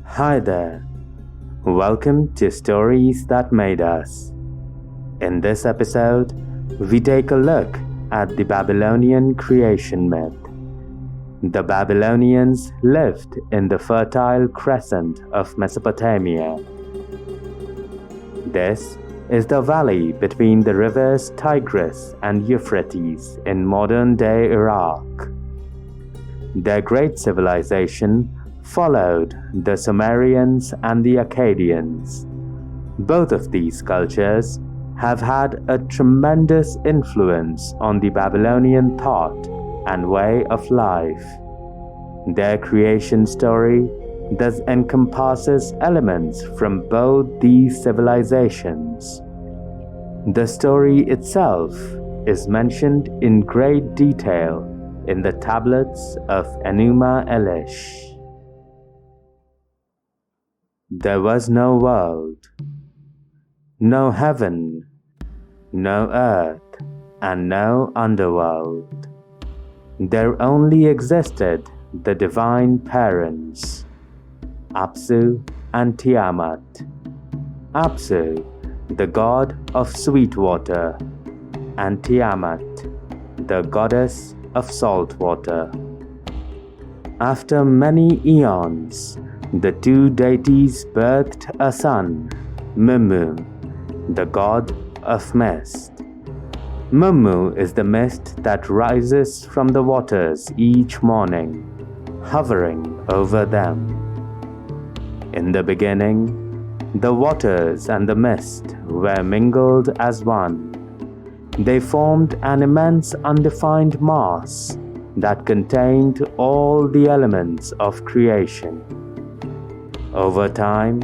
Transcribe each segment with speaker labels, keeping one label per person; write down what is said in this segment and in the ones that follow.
Speaker 1: Hi there. Welcome to Stories That Made Us. In this episode, we take a look at the Babylonian creation myth. The Babylonians lived in the fertile crescent of Mesopotamia. This is the valley between the rivers Tigris and Euphrates in modern-day Iraq. Their great civilization followed the Sumerians and the Akkadians. Both of these cultures have had a tremendous influence on the Babylonian thought and way of life. Their creation story thus encompasses elements from both these civilizations. The story itself is mentioned in great detail in the tablets of Enuma Elish. There was no world, no heaven, no earth, and no underworld. There only existed the divine parents, Apsu and Tiamat. Apsu, the god of sweet water, and Tiamat, the goddess of salt water. After many eons, the two deities birthed a son, Mummu, the god of mist. Mummu is the mist that rises from the waters each morning, hovering over them. In the beginning, the waters and the mist were mingled as one. They formed an immense undefined mass that contained all the elements of creation. Over time,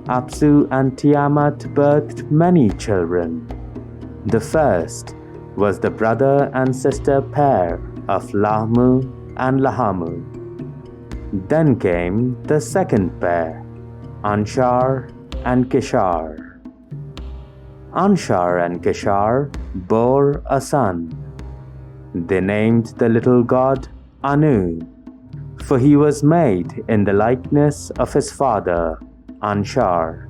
Speaker 1: Apsu and Tiamat birthed many children. The first was the brother and sister pair of Lahmu and Lahamu. Then came the second pair, Anshar and Kishar. Anshar and Kishar bore a son. They named the little god Anu, for he was made in the likeness of his father, Anshar.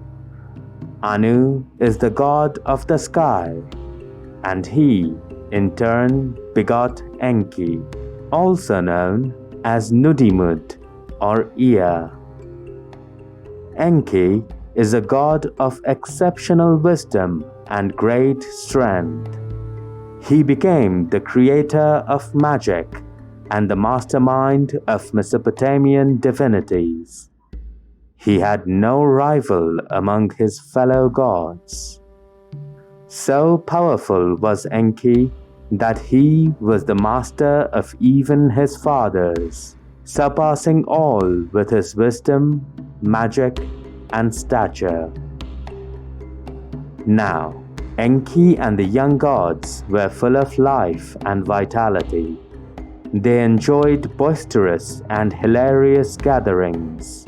Speaker 1: Anu is the god of the sky, and he, in turn, begot Enki, also known as Nudimud or Ea. Enki is a god of exceptional wisdom and great strength. He became the creator of magic and the mastermind of Mesopotamian divinities. He had no rival among his fellow gods. So powerful was Enki that he was the master of even his fathers, surpassing all with his wisdom, magic, and stature. Now, Enki and the young gods were full of life and vitality. They enjoyed boisterous and hilarious gatherings.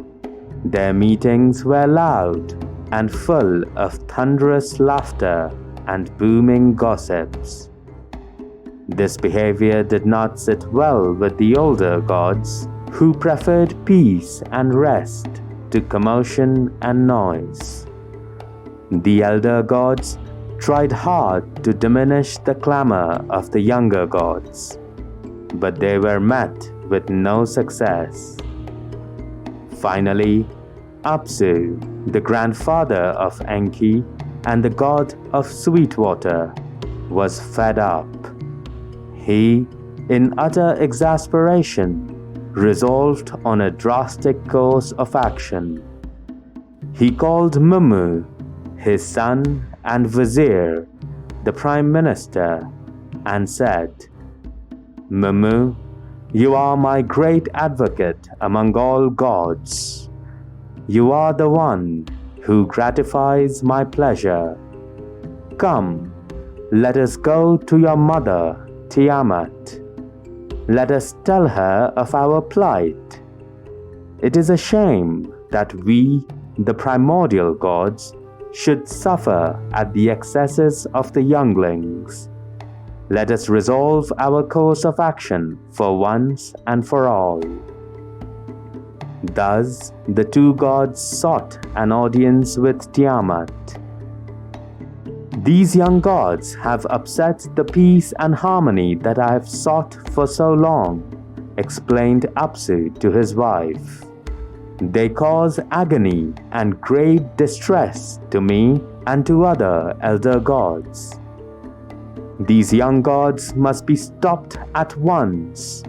Speaker 1: Their meetings were loud and full of thunderous laughter and booming gossips. This behavior did not sit well with the older gods, who preferred peace and rest to commotion and noise. The elder gods tried hard to diminish the clamor of the younger gods, but they were met with no success. Finally, Apsu, the grandfather of Enki and the god of sweet water, was fed up. He, in utter exasperation, resolved on a drastic course of action. He called Mummu, his son and vizier, the prime minister, and said, "Mummu, you are my great advocate among all gods. You are the one who gratifies my pleasure. Come, let us go to your mother, Tiamat. Let us tell her of our plight. It is a shame that we, the primordial gods, should suffer at the excesses of the younglings. Let us resolve our course of action for once and for all." Thus the two gods sought an audience with Tiamat. "These young gods have upset the peace and harmony that I have sought for so long," explained Apsu to his wife. "They cause agony and great distress to me and to other elder gods. These young gods must be stopped at once.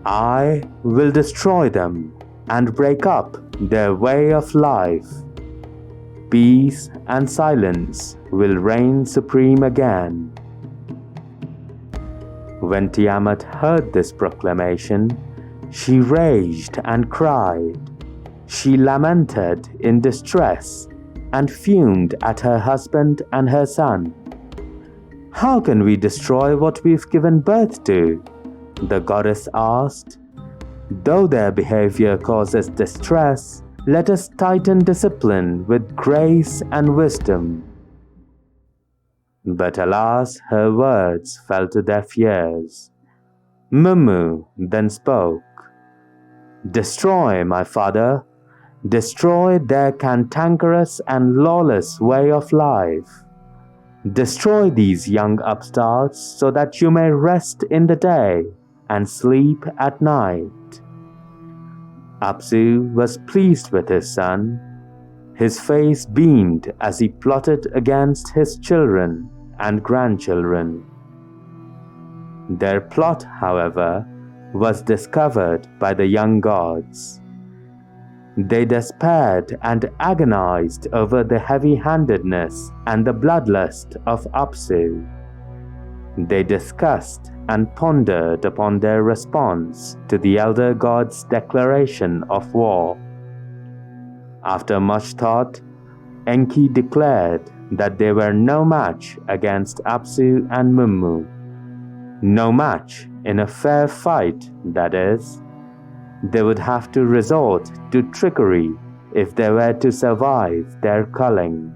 Speaker 1: I will destroy them and break up their way of life. Peace and silence will reign supreme again." When Tiamat heard this proclamation, she raged and cried. She lamented in distress and fumed at her husband and her son. "How can we destroy what we've given birth to?" the goddess asked. "Though their behavior causes distress, let us tighten discipline with grace and wisdom." But alas, her words fell to deaf ears. Mummu then spoke. "Destroy, my father. Destroy their cantankerous and lawless way of life. Destroy these young upstarts so that you may rest in the day and sleep at night." Apsu was pleased with his son. His face beamed as he plotted against his children and grandchildren. Their plot, however, was discovered by the young gods. They despaired and agonized over the heavy-handedness and the bloodlust of Apsu. They discussed and pondered upon their response to the elder god's declaration of war. After much thought, Enki declared that they were no match against Apsu and Mummu. No match in a fair fight, that is. They would have to resort to trickery if they were to survive their culling.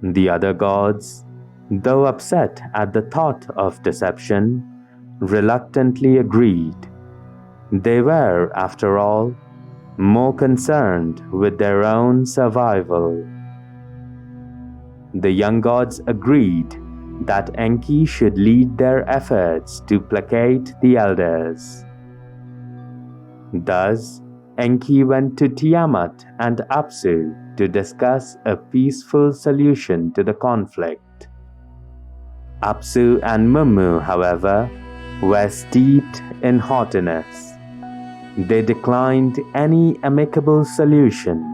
Speaker 1: The other gods, though upset at the thought of deception, reluctantly agreed. They were, after all, more concerned with their own survival. The young gods agreed that Enki should lead their efforts to placate the elders. Thus, Enki went to Tiamat and Apsu to discuss a peaceful solution to the conflict. Apsu and Mummu, however, were steeped in haughtiness. They declined any amicable solution.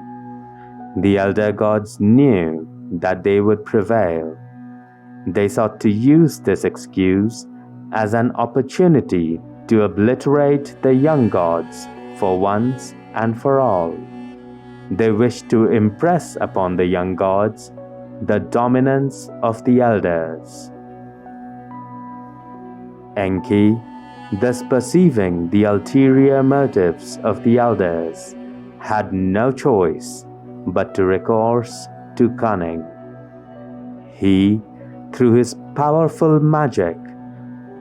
Speaker 1: The elder gods knew that they would prevail. They sought to use this excuse as an opportunity to obliterate the young gods for once and for all. They wished to impress upon the young gods the dominance of the elders. Enki, thus perceiving the ulterior motives of the elders, had no choice but to recourse to cunning. He, through his powerful magic,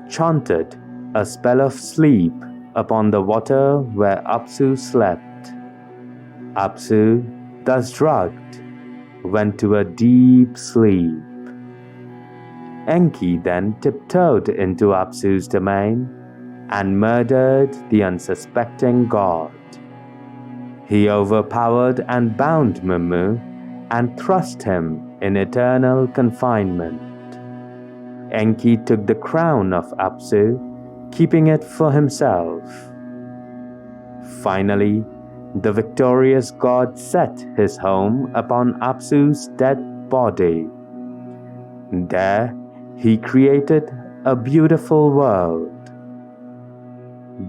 Speaker 1: chanted a spell of sleep upon the water where Apsu slept. Apsu, thus drugged, went to a deep sleep. Enki then tiptoed into Apsu's domain and murdered the unsuspecting god. He overpowered and bound Mummu and thrust him in eternal confinement. Enki took the crown of Apsu, keeping it for himself. Finally, the victorious god set his home upon Apsu's dead body. There, he created a beautiful world.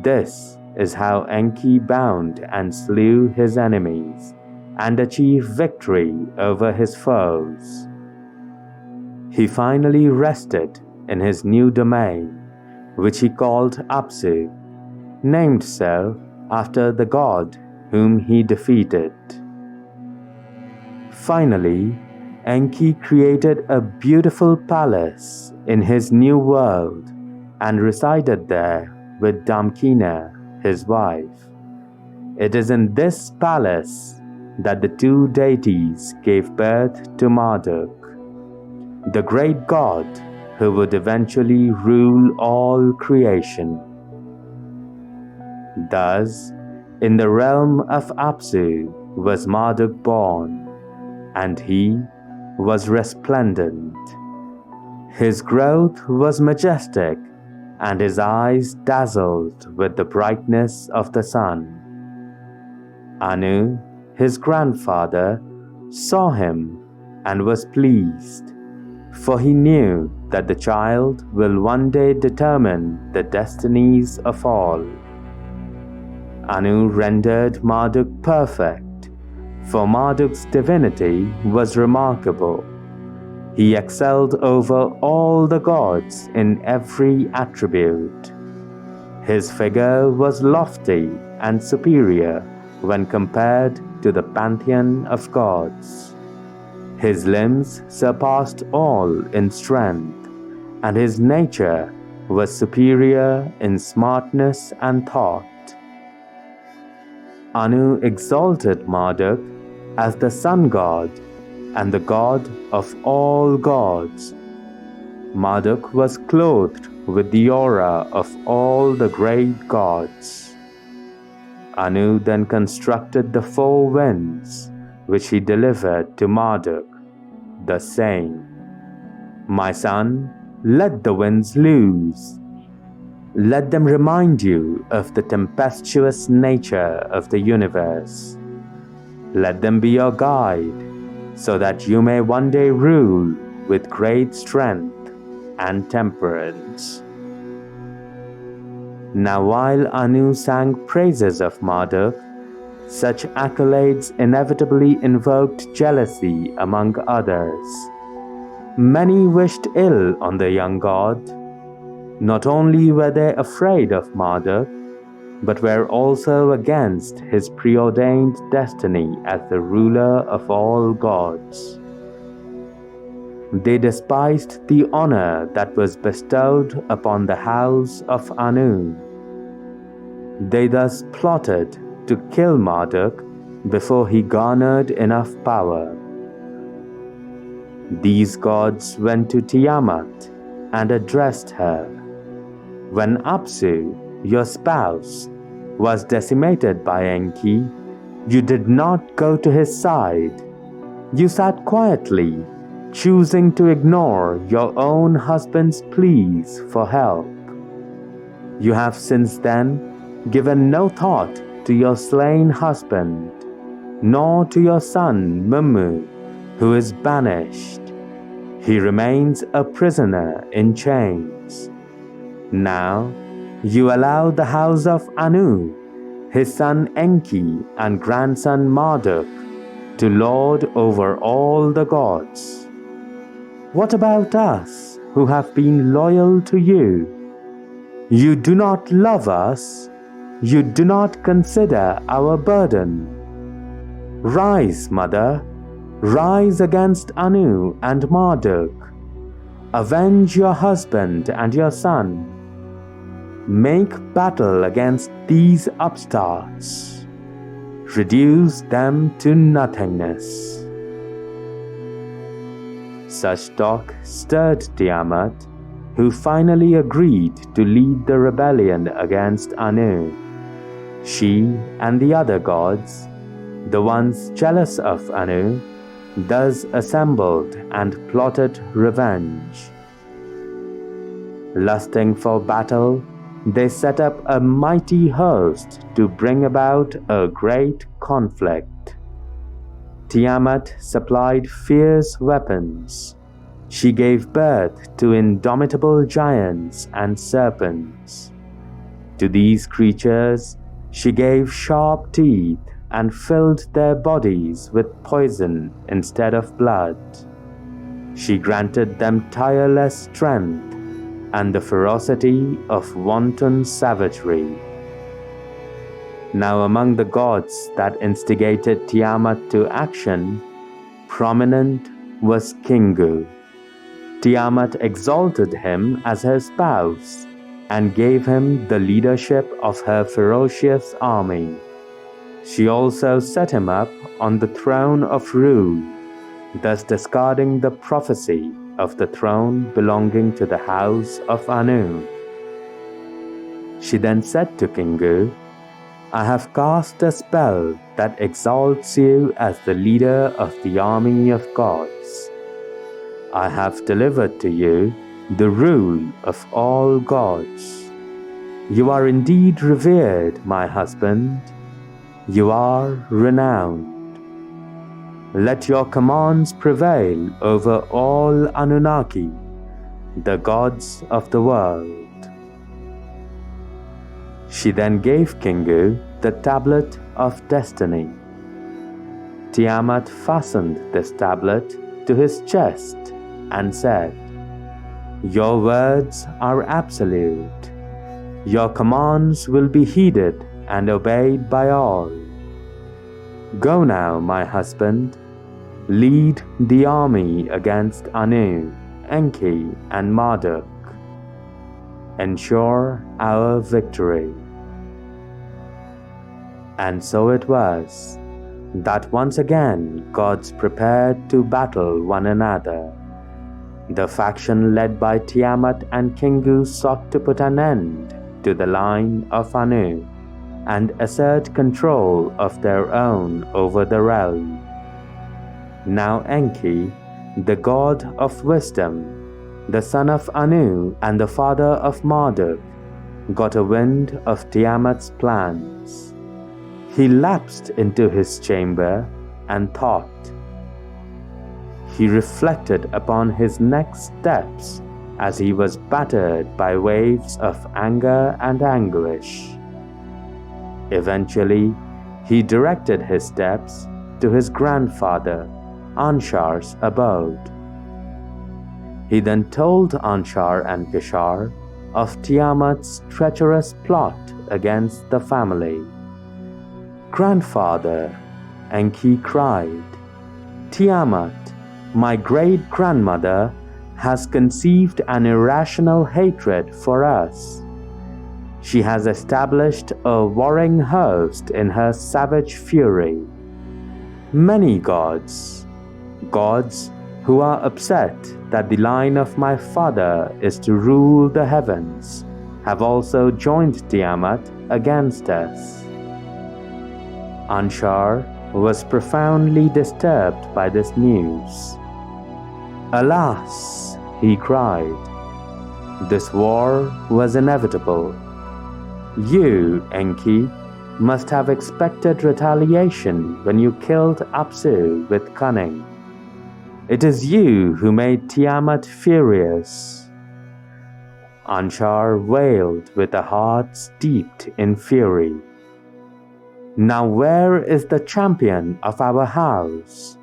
Speaker 1: This is how Enki bound and slew his enemies and achieved victory over his foes. He finally rested in his new domain, which he called Apsu, named so after the god whom he defeated. Finally, Enki created a beautiful palace in his new world and resided there with Damkina, his wife. It is in this palace that the two deities gave birth to Marduk, the great god who would eventually rule all creation. Thus, in the realm of Apsu was Marduk born, and he was resplendent. His growth was majestic, and his eyes dazzled with the brightness of the sun. Anu, his grandfather, saw him and was pleased, for he knew that the child will one day determine the destinies of all. Anu rendered Marduk perfect, for Marduk's divinity was remarkable. He excelled over all the gods in every attribute. His figure was lofty and superior when compared to the pantheon of gods. His limbs surpassed all in strength, and his nature was superior in smartness and thought. Anu exalted Marduk as the sun god and the god of all gods. Marduk was clothed with the aura of all the great gods. Anu then constructed the four winds, which he delivered to Marduk, thus saying, "My son, let the winds loose. Let them remind you of the tempestuous nature of the universe. Let them be your guide, so that you may one day rule with great strength and temperance." Now while Anu sang praises of Marduk, such accolades inevitably invoked jealousy among others. Many wished ill on the young god. Not only were they afraid of Marduk, but were also against his preordained destiny as the ruler of all gods. They despised the honor that was bestowed upon the house of Anu. They thus plotted to kill Marduk before he garnered enough power. These gods went to Tiamat and addressed her, "When Apsu, your spouse, was decimated by Enki, you did not go to his side. You sat quietly, choosing to ignore your own husband's pleas for help. You have since then given no thought to your slain husband, nor to your son Mummu, who is banished. He remains a prisoner in chains. Now you allow the house of Anu, his son Enki and grandson Marduk, to lord over all the gods. What about us, who have been loyal to you? You do not love us. You do not consider our burden. Rise, mother, rise against Anu and Marduk. Avenge your husband and your son. Make battle against these upstarts. Reduce them to nothingness." Such talk stirred Tiamat, who finally agreed to lead the rebellion against Anu. She and the other gods, the ones jealous of Anu, thus assembled and plotted revenge. Lusting for battle, they set up a mighty host to bring about a great conflict. Tiamat supplied fierce weapons. She gave birth to indomitable giants and serpents. To these creatures, she gave sharp teeth and filled their bodies with poison instead of blood. She granted them tireless strength and the ferocity of wanton savagery. Now among the gods that instigated Tiamat to action, prominent was Kingu. Tiamat exalted him as her spouse and gave him the leadership of her ferocious army. She also set him up on the throne of rule, thus discarding the prophecy of the throne belonging to the house of Anu. She then said to Kingu, "I have cast a spell that exalts you as the leader of the army of gods. I have delivered to you the rule of all gods. You are indeed revered, my husband. You are renowned. Let your commands prevail over all Anunnaki, the gods of the world." She then gave Kingu the tablet of destiny. Tiamat fastened this tablet to his chest and said, "Your words are absolute. Your commands will be heeded and obeyed by all. Go now, my husband, lead the army against Anu, Enki, and Marduk. Ensure our victory." And so it was that once again gods prepared to battle one another. The faction led by Tiamat and Kingu sought to put an end to the line of Anu and assert control of their own over the realm. Now Enki, the god of wisdom, the son of Anu and the father of Marduk, got a wind of Tiamat's plans. He lapsed into his chamber and thought. He reflected upon his next steps as he was battered by waves of anger and anguish. Eventually, he directed his steps to his grandfather, Anshar's abode. He then told Anshar and Kishar of Tiamat's treacherous plot against the family. "Grandfather," Enki cried, "Tiamat, my great-grandmother, has conceived an irrational hatred for us. She has established a warring host in her savage fury. Many gods who are upset that the line of my father is to rule the heavens, have also joined Tiamat against us." Anshar was profoundly disturbed by this news. "Alas," he cried, "this war was inevitable. You, Enki, must have expected retaliation when you killed Apsu with cunning. It is you who made Tiamat furious." Anshar wailed with a heart steeped in fury. "Now where is the champion of our house?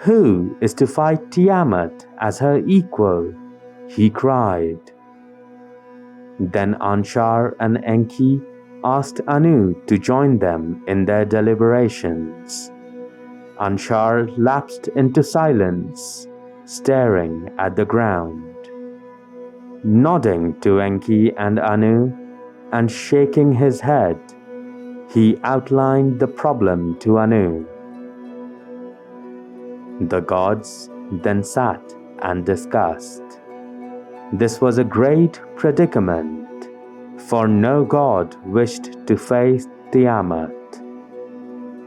Speaker 1: Who is to fight Tiamat as her equal?" he cried. Then Anshar and Enki asked Anu to join them in their deliberations. Anshar lapsed into silence, staring at the ground. Nodding to Enki and Anu and shaking his head, he outlined the problem to Anu. The gods then sat and discussed. This was a great predicament, for no god wished to face Tiamat.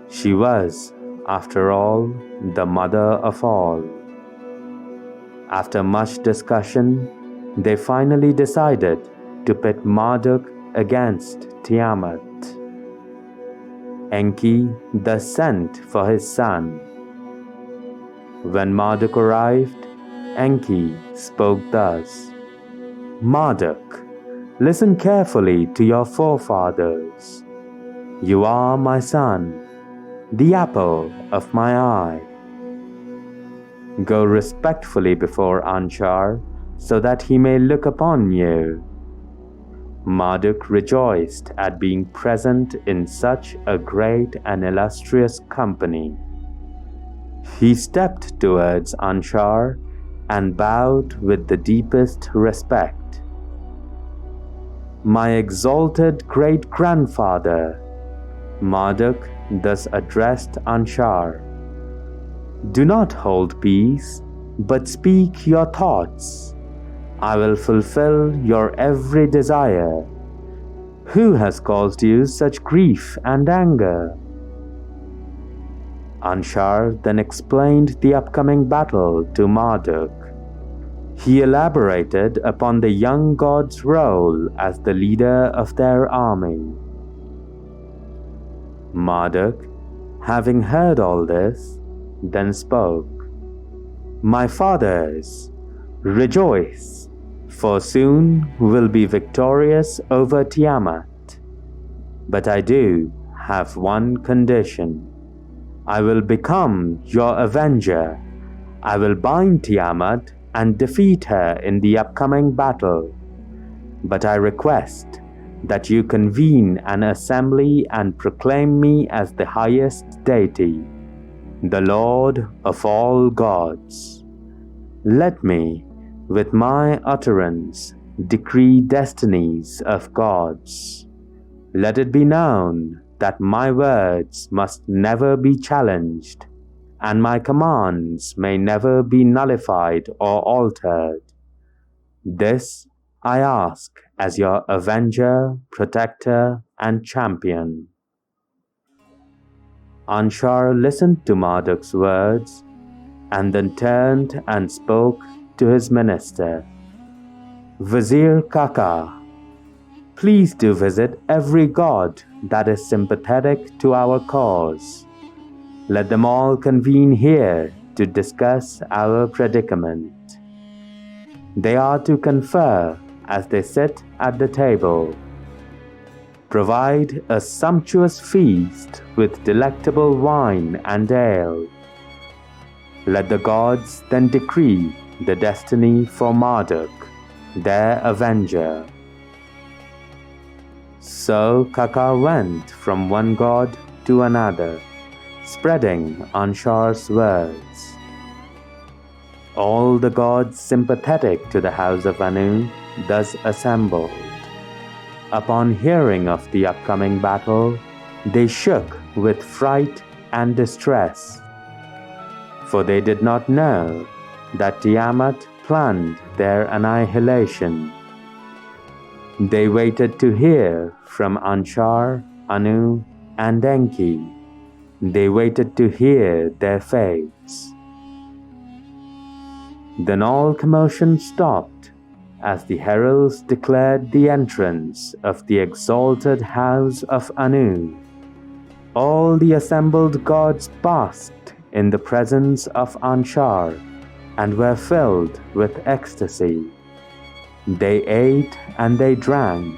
Speaker 1: She was, after all, the mother of all. After much discussion, they finally decided to pit Marduk against Tiamat. Enki thus sent for his son. When Marduk arrived, Enki spoke thus: "Marduk, listen carefully to your forefathers. You are my son, the apple of my eye. Go respectfully before Anshar, so that he may look upon you." Marduk rejoiced at being present in such a great and illustrious company. He stepped towards Anshar and bowed with the deepest respect. "My exalted great-grandfather, Marduk thus addressed Anshar, "Do not hold peace, but speak your thoughts. I will fulfill your every desire. Who has caused you such grief and anger?" Anshar then explained the upcoming battle to Marduk. He elaborated upon the young god's role as the leader of their army. Marduk, having heard all this, then spoke, "My fathers, rejoice, for soon we'll be victorious over Tiamat. But I do have one condition. I will become your avenger. I will bind Tiamat and defeat her in the upcoming battle. But I request that you convene an assembly and proclaim me as the highest deity, the Lord of all gods. Let me, with my utterance, decree destinies of gods. Let it be known that my words must never be challenged, and my commands may never be nullified or altered. This I ask as your avenger, protector, and champion." Anshar listened to Marduk's words, and then turned and spoke to his minister, "Vizier Kaka, please do visit every god that is sympathetic to our cause. Let them all convene here to discuss our predicament. They are to confer as they sit at the table. Provide a sumptuous feast with delectable wine and ale. Let the gods then decree the destiny for Marduk, their avenger." So Kaka went from one god to another, spreading Anshar's words. All the gods sympathetic to the house of Anu thus assembled. Upon hearing of the upcoming battle, they shook with fright and distress, for they did not know that Tiamat planned their annihilation. They waited to hear from Anshar, Anu, and Enki. They waited to hear their fates. Then all commotion stopped as the heralds declared the entrance of the exalted house of Anu. All the assembled gods basked in the presence of Anshar and were filled with ecstasy. They ate and they drank,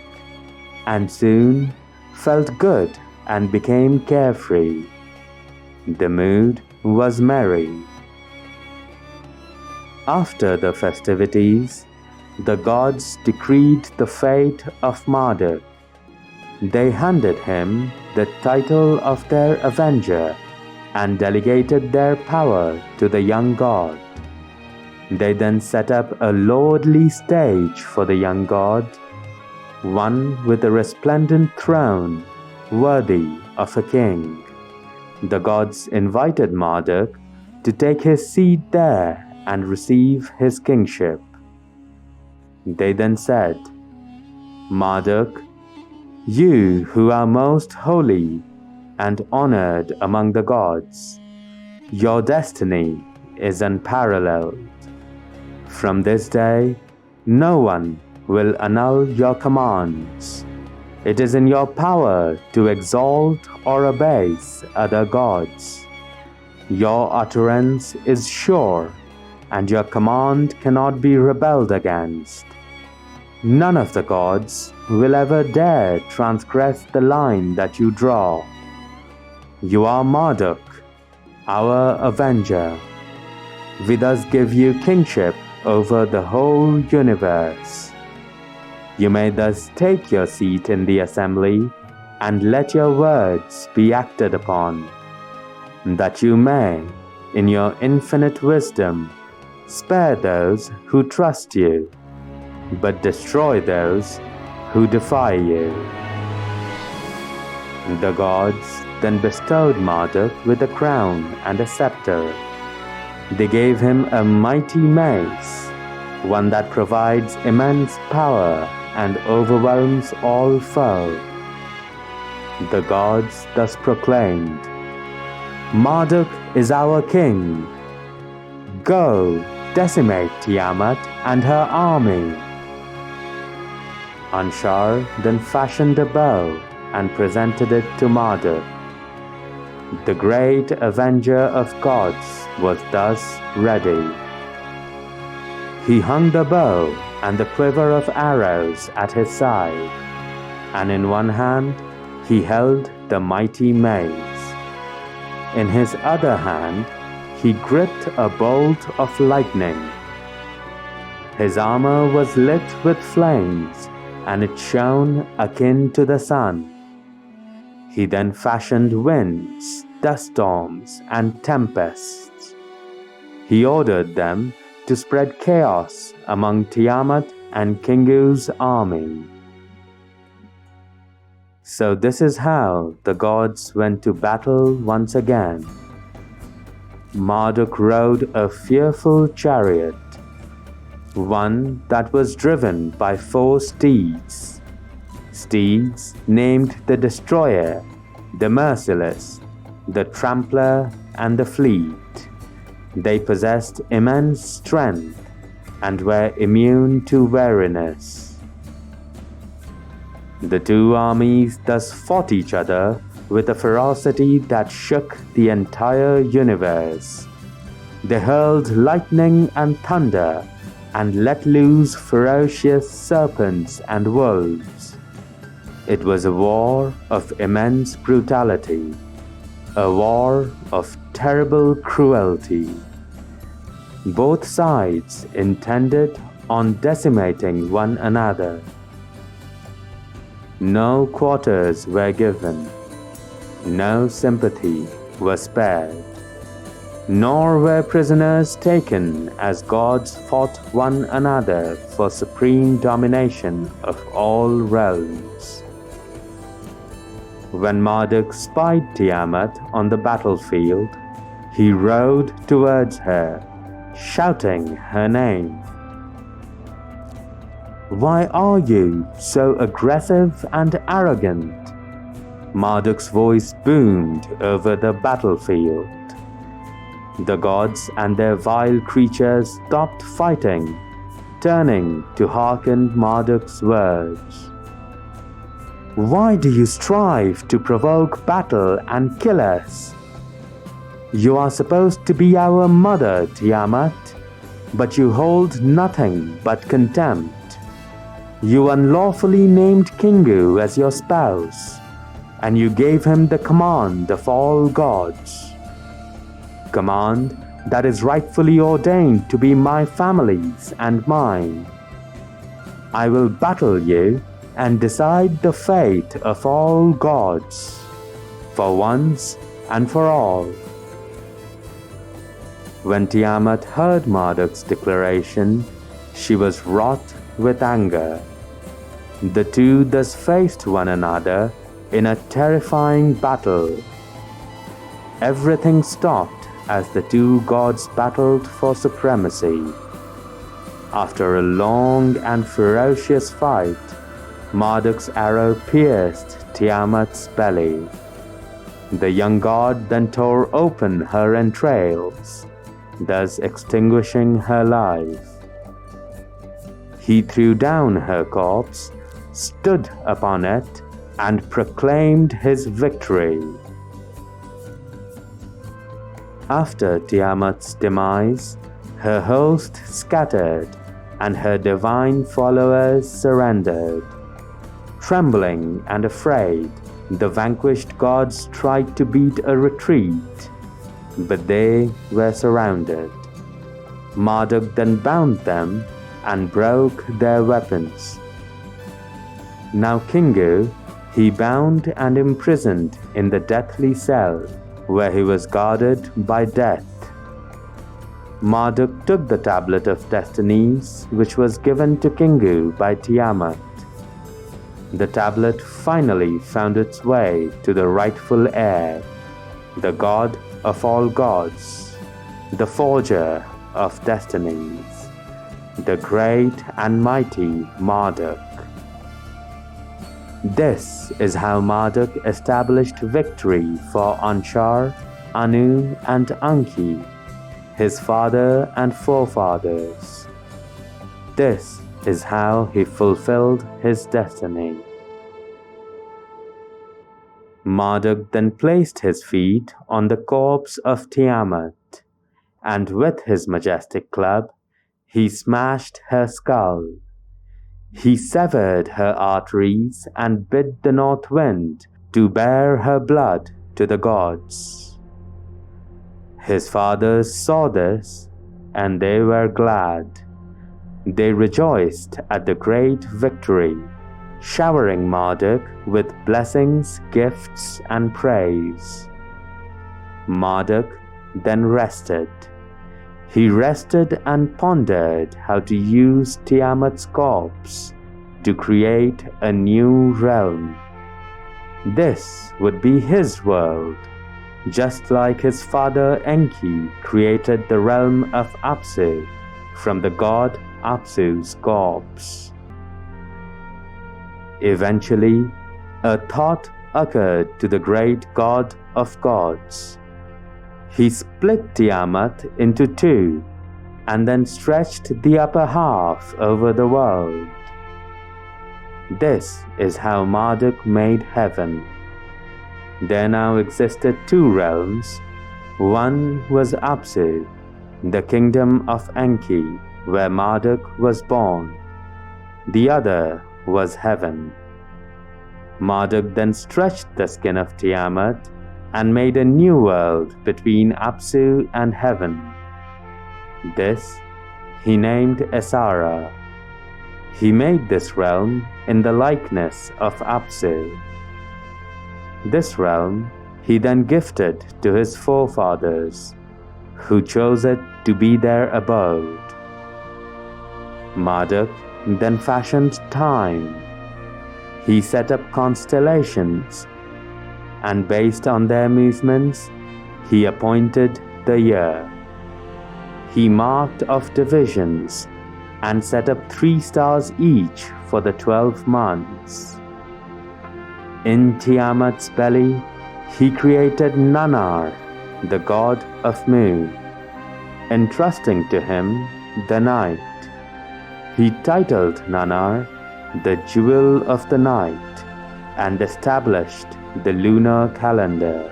Speaker 1: and soon felt good and became carefree. The mood was merry. After the festivities, the gods decreed the fate of Marduk. They handed him the title of their avenger and delegated their power to the young god. They then set up a lordly stage for the young god, one with a resplendent throne worthy of a king. The gods invited Marduk to take his seat there and receive his kingship. They then said, "Marduk, you who are most holy and honored among the gods, your destiny is unparalleled. From this day, no one will annul your commands. It is in your power to exalt or abase other gods. Your utterance is sure, and your command cannot be rebelled against. None of the gods will ever dare transgress the line that you draw. You are Marduk, our avenger. We thus give you kingship over the whole universe. You may thus take your seat in the assembly and let your words be acted upon, that you may, in your infinite wisdom, spare those who trust you, but destroy those who defy you." The gods then bestowed Marduk with a crown and a scepter. They gave him a mighty mace, one that provides immense power and overwhelms all foe. The gods thus proclaimed, "Marduk is our king. Go, decimate Tiamat and her army." Anshar then fashioned a bow and presented it to Marduk. The great avenger of gods was thus ready. He hung the bow and the quiver of arrows at his side, and in one hand he held the mighty mace. In his other hand he gripped a bolt of lightning. His armor was lit with flames, and it shone akin to the sun. He then fashioned winds, dust storms, and tempests. He ordered them to spread chaos among Tiamat and Kingu's army. So this is how the gods went to battle once again. Marduk rode a fearful chariot, one that was driven by 4 steeds. Steeds named the Destroyer, the Merciless, the Trampler, and the Fleet. They possessed immense strength and were immune to weariness. The two armies thus fought each other with a ferocity that shook the entire universe. They hurled lightning and thunder and let loose ferocious serpents and wolves. It was a war of immense brutality, a war of terrible cruelty. Both sides intended on decimating one another. No quarters were given, no sympathy was spared, nor were prisoners taken as gods fought one another for supreme domination of all realms. When Marduk spied Tiamat on the battlefield, he rode towards her, shouting her name. "Why are you so aggressive and arrogant?" Marduk's voice boomed over the battlefield. The gods and their vile creatures stopped fighting, turning to hearken Marduk's words. "Why do you strive to provoke battle and kill us? You are supposed to be our mother, Tiamat, but you hold nothing but contempt. You unlawfully named Kingu as your spouse, and you gave him the command of all gods. Command that is rightfully ordained to be my family's and mine. I will battle you and decide the fate of all gods, for once and for all." When Tiamat heard Marduk's declaration, she was wrought with anger. The two thus faced one another in a terrifying battle. Everything stopped as the two gods battled for supremacy. After a long and ferocious fight, Marduk's arrow pierced Tiamat's belly. The young god then tore open her entrails, thus extinguishing her life. He threw down her corpse, stood upon it, and proclaimed his victory. After Tiamat's demise, her host scattered, and her divine followers surrendered. Trembling and afraid, the vanquished gods tried to beat a retreat, but they were surrounded. Marduk then bound them and broke their weapons. Now Kingu he bound and imprisoned in the deathly cell, where he was guarded by death. Marduk took the tablet of destinies which was given to Kingu by Tiamat. the tablet finally found its way to the rightful heir, the god of all gods, the forger of destinies, the great and mighty Marduk. This is how Marduk established victory for Anshar, Anu, and Anki, his father and forefathers. This is how he fulfilled his destiny. Marduk then placed his feet on the corpse of Tiamat, and with his majestic club, he smashed her skull. He severed her arteries and bid the north wind to bear her blood to the gods. His fathers saw this, and they were glad. They rejoiced at the great victory, showering Marduk with blessings, gifts, and praise. Marduk then rested. He rested and pondered how to use Tiamat's corpse to create a new realm. This would be his world, just like his father Enki created the realm of Apsu from the god Apsu's corpse. Eventually, a thought occurred to the great god of gods. He split Tiamat into two and then stretched the upper half over the world. This is how Marduk made heaven. There now existed two realms. One was Apsu, the kingdom of Enki, where Marduk was born. The other was heaven. Marduk then stretched the skin of Tiamat and made a new world between Apsu and heaven. This he named Esara. He made this realm in the likeness of Apsu. This realm he then gifted to his forefathers, who chose it to be their abode. Marduk then fashioned time. He set up constellations, and based on their movements, he appointed the year. He marked off divisions and set up 3 stars each for the 12 months. In Tiamat's belly, he created Nannar, the god of moon, entrusting to him the night. He titled Nannar the Jewel of the Night and established the lunar calendar.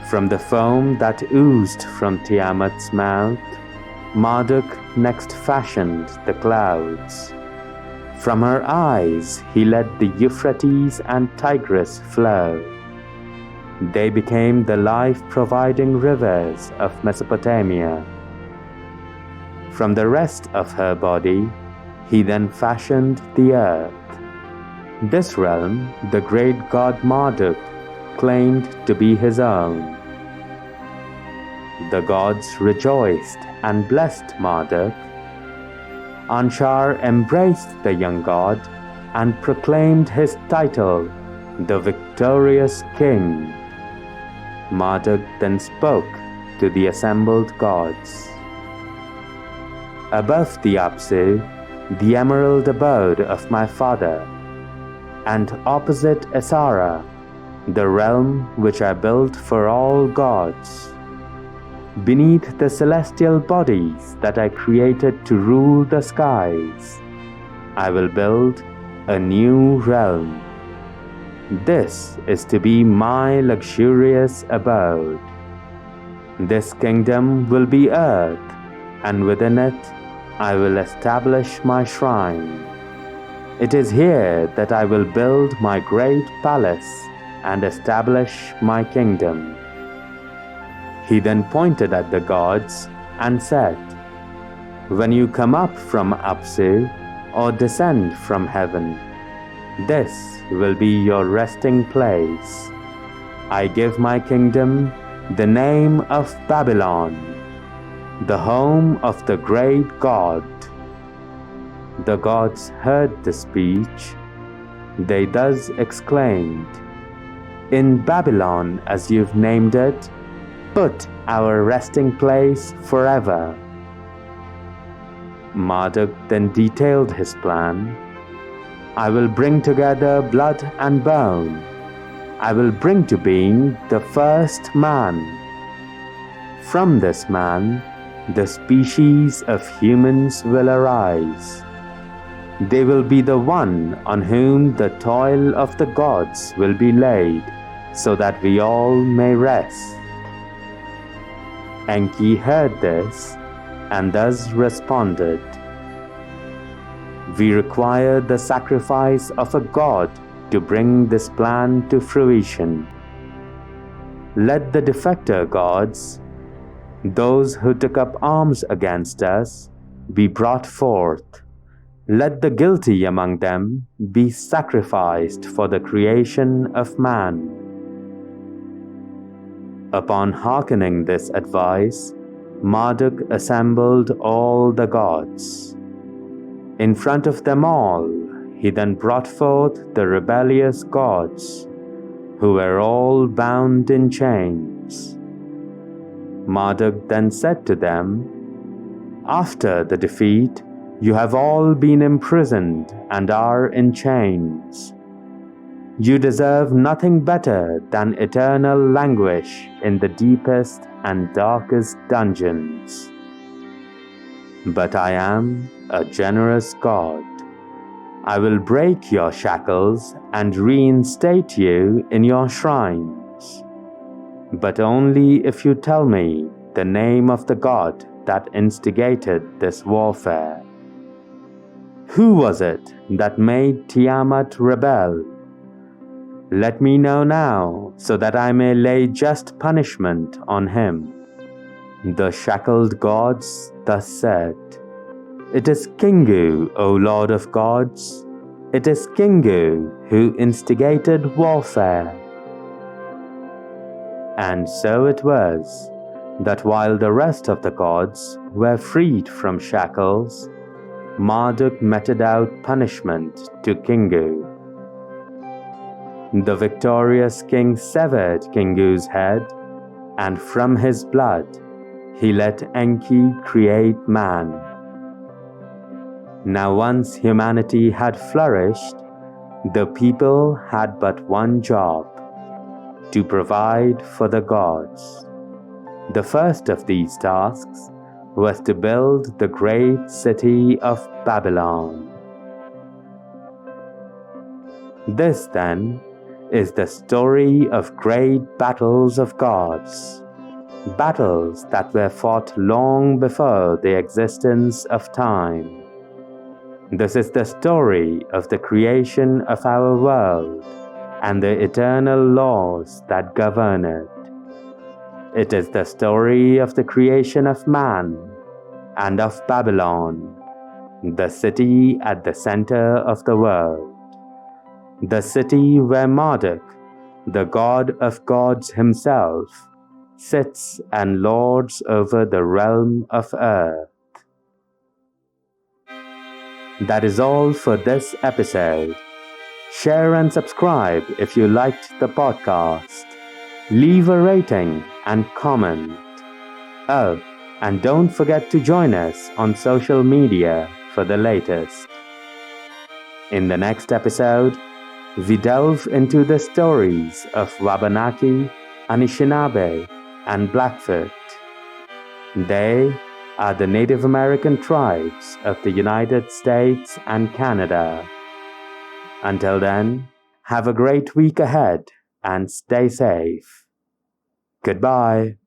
Speaker 1: From the foam that oozed from Tiamat's mouth, Marduk next fashioned the clouds. From her eyes he let the Euphrates and Tigris flow. They became the life-providing rivers of Mesopotamia. From the rest of her body, he then fashioned the earth. This realm the great god Marduk claimed to be his own. The gods rejoiced and blessed Marduk. Anshar embraced the young god and proclaimed his title, the victorious king. Marduk then spoke to the assembled gods. Above the Apsu, the emerald abode of my father, and opposite Esara, the realm which I built for all gods. Beneath the celestial bodies that I created to rule the skies, I will build a new realm. This is to be my luxurious abode. This kingdom will be earth, and within it I will establish my shrine. It is here that I will build my great palace and establish my kingdom. He then pointed at the gods and said, When you come up from Apsu or descend from heaven, this will be your resting place. I give my kingdom the name of Babylon, the home of the great god. the gods heard the speech, they thus exclaimed, "In Babylon, as you've named it, put our resting place forever." Marduk then detailed his plan. "I will bring together blood and bone. I will bring to being the first man. From this man, the species of humans will arise. They will be the one on whom the toil of the gods will be laid, so that we all may rest." Enki heard this and thus responded, "We require the sacrifice of a god to bring this plan to fruition. Let the defector gods, those who took up arms against us, be brought forth. Let the guilty among them be sacrificed for the creation of man." Upon hearkening this advice, Marduk assembled all the gods. In front of them all, he then brought forth the rebellious gods, who were all bound in chains. Marduk then said to them, "After the defeat, you have all been imprisoned and are in chains. You deserve nothing better than eternal languish in the deepest and darkest dungeons. But I am a generous God. I will break your shackles and reinstate you in your shrines. But only if you tell me the name of the god that instigated this warfare. Who was it that made Tiamat rebel? Let me know now, so that I may lay just punishment on him." The shackled gods thus said, "It is Kingu, O Lord of gods. It is Kingu who instigated warfare." And so it was that while the rest of the gods were freed from shackles, Marduk meted out punishment to Kingu. The victorious king severed Kingu's head, and from his blood he let Enki create man. Now once humanity had flourished, the people had but one job: to provide for the gods. The first of these tasks was to build the great city of Babylon. This, then, is the story of great battles of gods, battles that were fought long before the existence of time. This is the story of the creation of our world and the eternal laws that govern it. It is the story of the creation of man and of Babylon, the city at the center of the world, the city where Marduk, the god of gods himself, sits and lords over the realm of earth. That is all for this episode. Share and subscribe if you liked the podcast. Leave a rating and comment. Oh, and don't forget to join us on social media for the latest. In the next episode, we delve into the stories of Wabanaki, Anishinaabe, and Blackfoot. They are the Native American tribes of the United States and Canada. Until then, have a great week ahead and stay safe. Goodbye.